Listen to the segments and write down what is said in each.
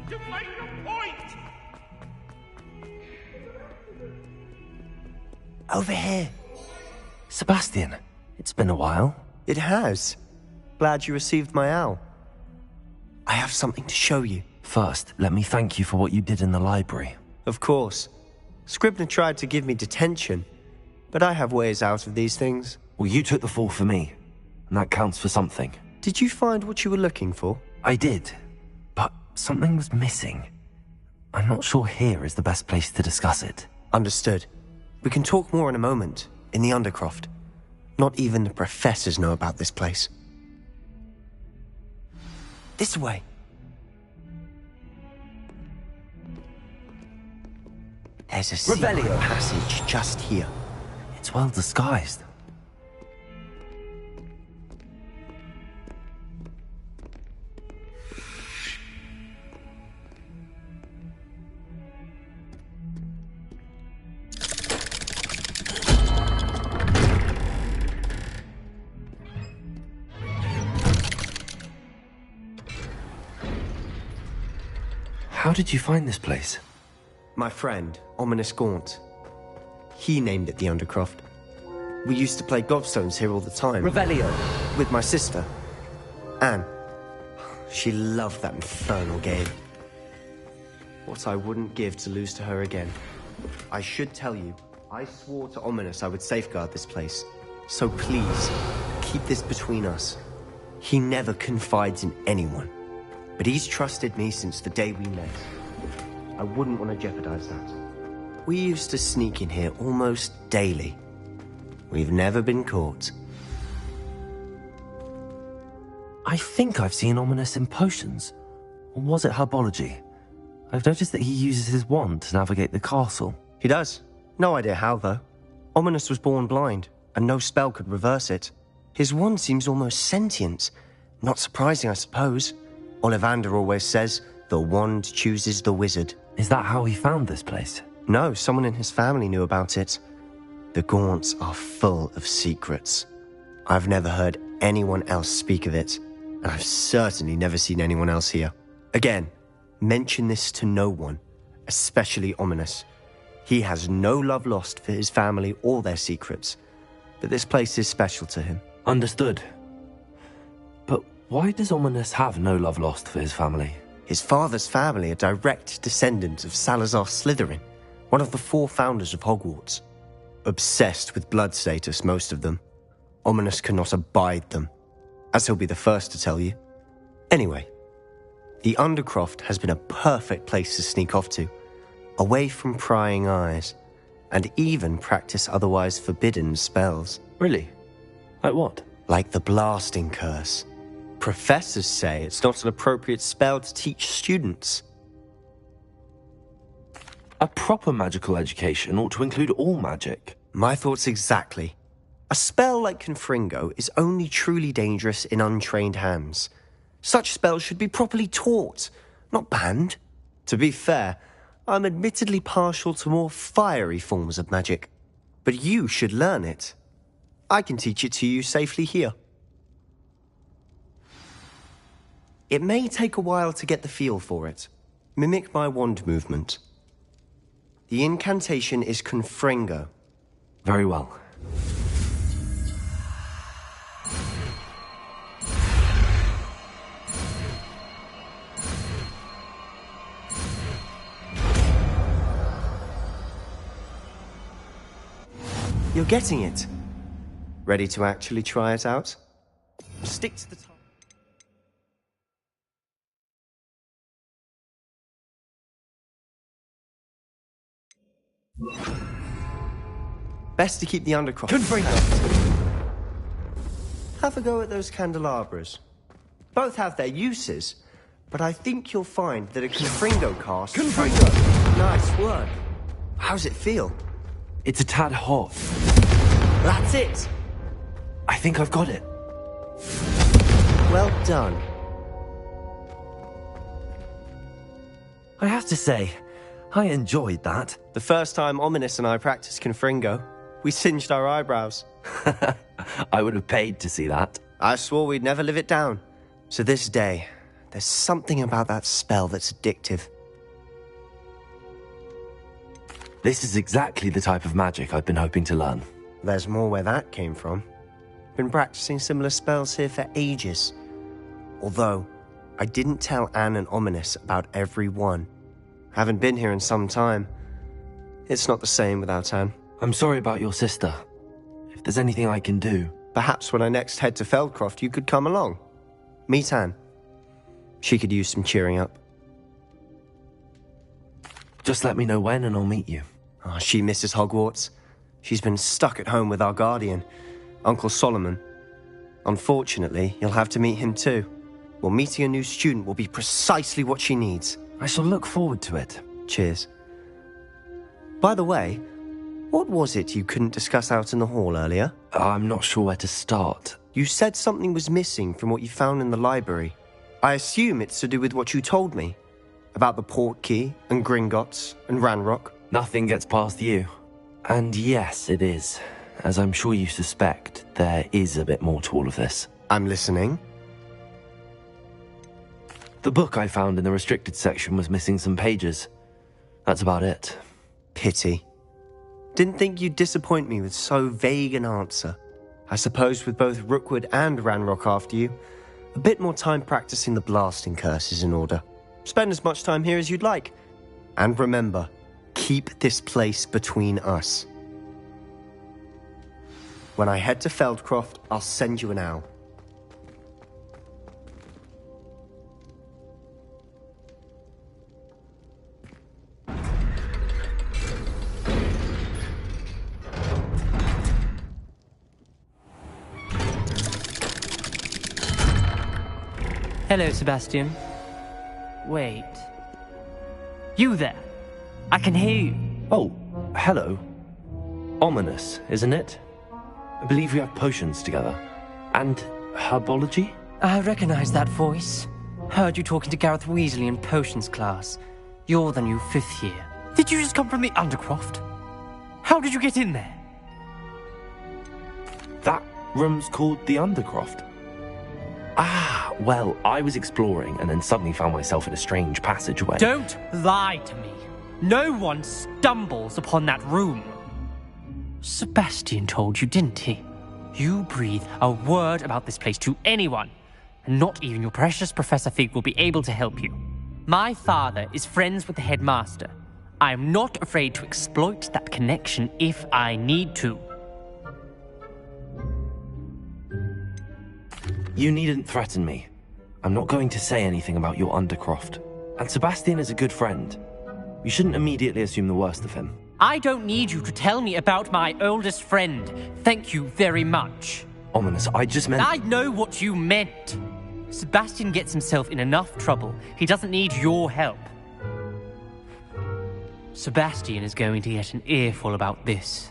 To make a point! Over here. Sebastian, it's been a while. It has. Glad you received my owl. I have something to show you. First, let me thank you for what you did in the library. Of course. Scribner tried to give me detention, but I have ways out of these things. Well, you took the fall for me, and that counts for something. Did you find what you were looking for? I did, but something was missing. I'm not sure here is the best place to discuss it. Understood. We can talk more in a moment, in the Undercroft. Not even the professors know about this place. This way. There's a secret passage just here. It's well disguised. How did you find this place? My friend, Ominous Gaunt. He named it the Undercroft. We used to play gobstones here all the time. Revelio. With my sister, Anne. She loved that infernal game. What I wouldn't give to lose to her again. I should tell you, I swore to Ominous I would safeguard this place. So please, keep this between us. He never confides in anyone. But he's trusted me since the day we met. I wouldn't want to jeopardize that. We used to sneak in here almost daily. We've never been caught. I think I've seen Ominous in potions. Or was it herbology? I've noticed that he uses his wand to navigate the castle. He does. No idea how, though. Ominous was born blind, and no spell could reverse it. His wand seems almost sentient. Not surprising, I suppose. Ollivander always says, the wand chooses the wizard. Is that how he found this place? No, someone in his family knew about it. The Gaunts are full of secrets. I've never heard anyone else speak of it, and I've certainly never seen anyone else here. Again, mention this to no one, especially Ominous. He has no love lost for his family or their secrets, but this place is special to him. Understood. But why does Ominous have no love lost for his family? His father's family are direct descendants of Salazar Slytherin, one of the 4 founders of Hogwarts. Obsessed with blood status, most of them. Ominous cannot abide them, as he'll be the first to tell you. Anyway, the Undercroft has been a perfect place to sneak off to, away from prying eyes, and even practice otherwise forbidden spells. Really? Like what? Like the blasting curse. Professors say it's not an appropriate spell to teach students. A proper magical education ought to include all magic. My thoughts exactly. A spell like Confringo is only truly dangerous in untrained hands. Such spells should be properly taught, not banned. To be fair, I'm admittedly partial to more fiery forms of magic. But you should learn it. I can teach it to you safely here. It may take a while to get the feel for it. Mimic my wand movement. The incantation is Confringo. Very well. You're getting it. Ready to actually try it out? Stick to the time. Best to keep the Undercroft. Confringo. Have a go at those candelabras. Both have their uses, but I think you'll find that a Confringo cast... Confringo! Nice work. How's it feel? It's a tad hot. That's it. I think I've got it. Well done. I have to say, I enjoyed that. The first time Ominous and I practiced Confringo, we singed our eyebrows. I would have paid to see that. I swore we'd never live it down. So this day, There's something about that spell that's addictive. This is exactly the type of magic I've been hoping to learn. There's more where that came from. Been practicing similar spells here for ages. Although, I didn't tell Anne and Ominous about every one. Haven't been here in some time. It's not the same without Anne. I'm sorry about your sister. If there's anything I can do... Perhaps when I next head to Feldcroft, you could come along. Meet Anne. She could use some cheering up. Just let me know when and I'll meet you. Oh, she misses Hogwarts. She's been stuck at home with our guardian, Uncle Solomon. Unfortunately, you'll have to meet him too. Well, meeting a new student will be precisely what she needs. I shall look forward to it. Cheers. By the way, what was it you couldn't discuss out in the hall earlier? I'm not sure where to start. You said something was missing from what you found in the library. I assume it's to do with what you told me. About the Portkey, and Gringotts, and Ranrock. Nothing gets past you. And yes, it is. As I'm sure you suspect, there is a bit more to all of this. I'm listening. The book I found in the restricted section was missing some pages. That's about it. Pity. Didn't think you'd disappoint me with so vague an answer. I suppose with both Rookwood and Ranrock after you, a bit more time practicing the blasting curse is in order. Spend as much time here as you'd like. And remember, keep this place between us. When I head to Feldcroft, I'll send you an owl. Hello, Sebastian. Wait. You there? I can hear you. Oh, hello. Ominous, isn't it? I believe we have potions together. And herbology? I recognize that voice. Heard you talking to Gareth Weasley in potions class. You're the new 5th year. Did you just come from the Undercroft? How did you get in there? That room's called the Undercroft. Ah, well, I was exploring and then suddenly found myself in a strange passageway. Don't lie to me. No one stumbles upon that room. Sebastian told you, didn't he? You breathe a word about this place to anyone, and not even your precious Professor Fig will be able to help you. My father is friends with the headmaster. I am not afraid to exploit that connection if I need to. You needn't threaten me. I'm not going to say anything about your Undercroft. And Sebastian is a good friend. You shouldn't immediately assume the worst of him. I don't need you to tell me about my oldest friend. Thank you very much. Ominous, I just meant... I know what you meant. Sebastian gets himself in enough trouble. He doesn't need your help. Sebastian is going to get an earful about this.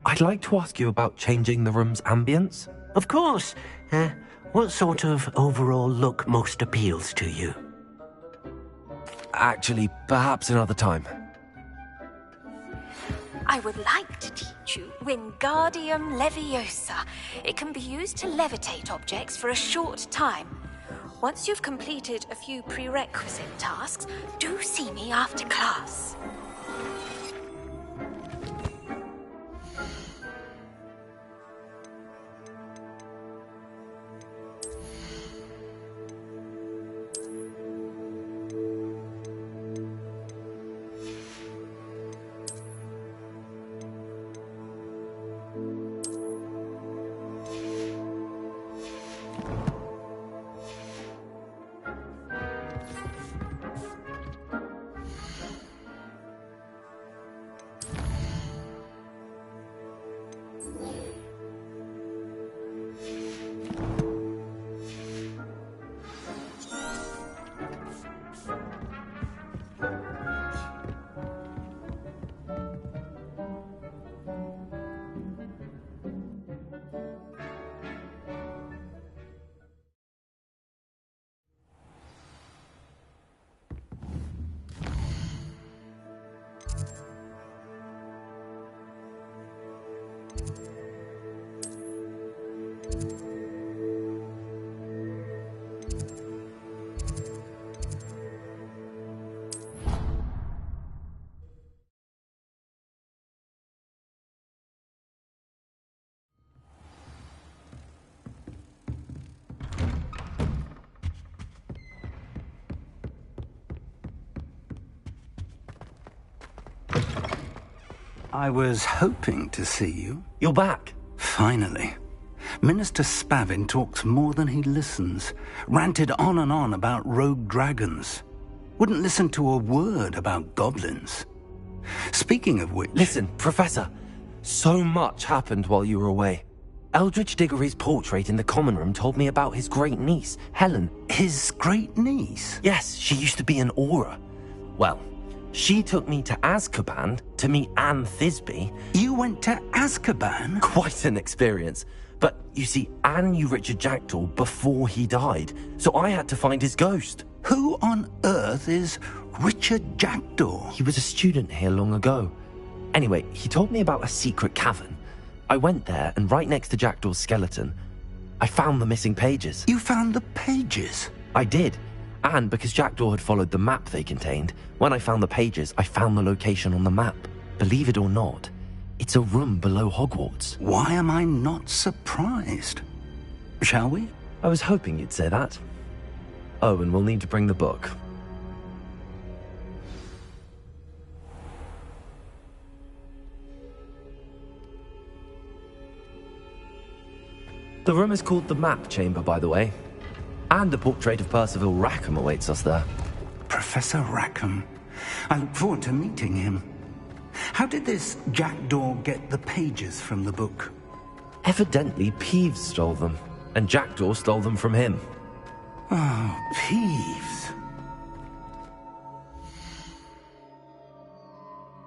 I'd like to ask you about changing the room's ambience. Of course. What sort of overall look most appeals to you? Actually, perhaps another time. I would like to teach you Wingardium Leviosa. It can be used to levitate objects for a short time. Once you've completed a few prerequisite tasks, do see me after class. I was hoping to see you. You're back. Finally. Minister Spavin talks more than he listens. Ranted on and on about rogue dragons. Wouldn't listen to a word about goblins. Speaking of which... Listen, Professor. So much happened while you were away. Eldridge Diggory's portrait in the common room told me about his great niece, Helen. His great niece? Yes, she used to be an Auror. Well, she took me to Azkaban to meet Anne Thisbe. You went to Azkaban? Quite an experience. But, you see, Anne knew Richard Jackdaw before he died, so I had to find his ghost. Who on earth is Richard Jackdaw? He was a student here long ago. Anyway, he told me about a secret cavern. I went there, and right next to Jackdaw's skeleton, I found the missing pages. You found the pages? I did. And because Jackdaw had followed the map they contained, when I found the pages, I found the location on the map. Believe it or not, it's a room below Hogwarts. Why am I not surprised? Shall we? I was hoping you'd say that. Oh, and we'll need to bring the book. The room is called the Map Chamber, by the way. And the portrait of Percival Rackham awaits us there. Professor Rackham. I look forward to meeting him. How did this Jackdaw get the pages from the book? Evidently, Peeves stole them, and Jackdaw stole them from him. Oh, Peeves.